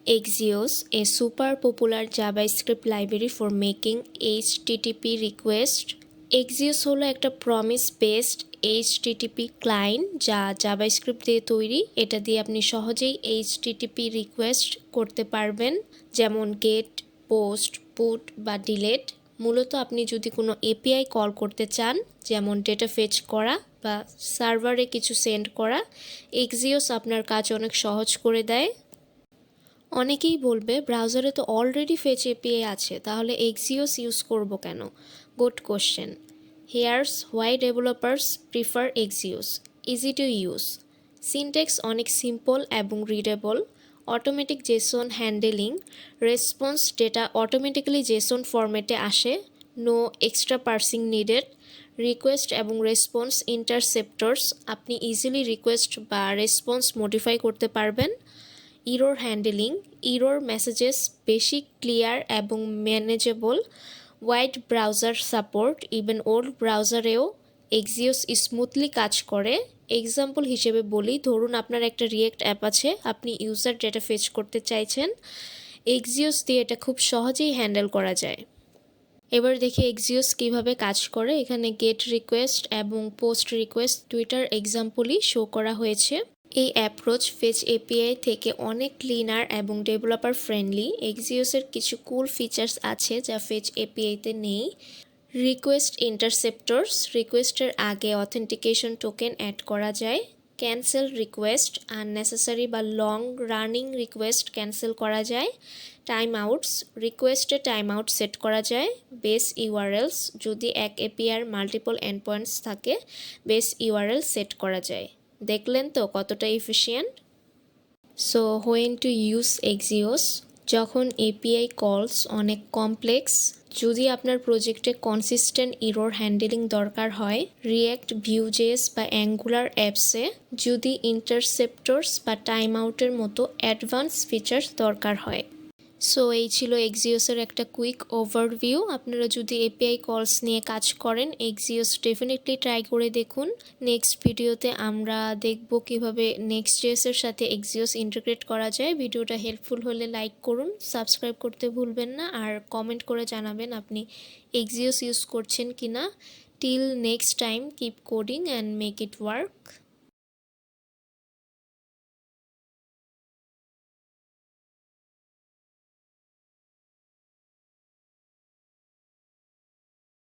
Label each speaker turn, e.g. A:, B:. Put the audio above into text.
A: Axios, a super popular JavaScript library for making HTTP request. Axios হলো একটা promise based HTTP client যা JavaScript দিয়ে তৈরি। এটা দিয়ে আপনি সহজেই HTTP রিকোয়েস্ট করতে পারবেন, যেমন গেট, পোস্ট, পুট বা ডিলেট। মূলত আপনি যদি কোনো এপিআই কল করতে চান, যেমন ডেটা ফেচ করা বা সার্ভারে কিছু সেন্ড করা, Axios আপনার কাজ অনেক সহজ করে দেয়। অনেকেই বলবে ব্রাউজারে তো অলরেডি ফেচ এপিআই আছে, তাহলে Axios ইউজ করব কেন? Good question. Here's why developers prefer Axios। Easy to use, syntax অনেক সিম্পল এবং readable, automatic JSON handling, response data automatically JSON ফরম্যাটে আসে, no extra parsing needed, request এবং রেসপন্স ইন্টারসেপ্টরস, আপনি ইজিলি রিকোয়েস্ট বা response modify করতে পারবেন। Error handling, error messages বেশি ক্লিয়ার এবং manageable, wide browser support, even old ব্রাউজারেও Axios স্মুথলি কাজ করে। এক্সাম্পল হিসেবে বলি, ধরুন আপনার একটা রিয়েক্ট অ্যাপ আছে, আপনি ইউজার ডেটা ফেচ করতে চাইছেন, Axios দিয়ে এটা খুব সহজেই হ্যান্ডেল করা যায়। এবার দেখি Axios কিভাবে কাজ করে। এখানে গেট রিকোয়েস্ট এবং পোস্ট রিকোয়েস্ট দুইটার এক্সাম্পলই শো করা হয়েছে। এই অ্যাপ্রোচ ফেচ এপিআই থেকে অনেক ক্লিনার এবং ডেভেলপার ফ্রেন্ডলি। Axios-এর কিছু কুল ফিচার্স আছে যা ফেচ এপিআইতে নেই। রিকোয়েস্ট ইন্টারসেপ্টরস, রিকোয়েস্টের আগে অথেন্টিকেশন টোকেন অ্যাড করা যায়। ক্যান্সেল রিকোয়েস্ট, আননেসেসারি বা লং রানিং রিকোয়েস্ট ক্যান্সেল করা যায়। টাইম আউটস, রিকোয়েস্টে টাইম আউট সেট করা যায়। বেস ইউআরএলস, যদি এক এপিআইয়ের মাল্টিপল এন্ড পয়েন্টস থাকে, বেস ইউআরএল সেট করা যায়। দেখলেন তো কতটা efficient. So when to use Axios, যখন এপিআই কলস অনেক কমপ্লেক্স, যদি আপনার প্রজেক্টে কনসিস্টেন্ট ইরর হ্যান্ডেলিং দরকার হয়, রিয়্যাক্ট, Vue.js বা অ্যাঙ্গুলার অ্যাপসে যদি ইন্টারসেপ্টরস বা টাইম আউটের মতো অ্যাডভান্স ফিচার্স দরকার হয়। সো এই ছিল Axios-এর একটা কুইক ওভারভিউ। আপনারা যদি এপিআই কলস নিয়ে কাজ করেন, Axios ডেফিনেটলি ট্রাই করে দেখুন। নেক্সট ভিডিওতে আমরা দেখব কিভাবে Next.js-এর সাথে Axios ইন্টিগ্রেট করা যায়। ভিডিওটা হেল্পফুল হলে লাইক করুন, সাবস্ক্রাইব করতে ভুলবেন না, আর কমেন্ট করে জানাবেন আপনি Axios ইউজ করছেন কিনা। Till next time, keep coding and make it work.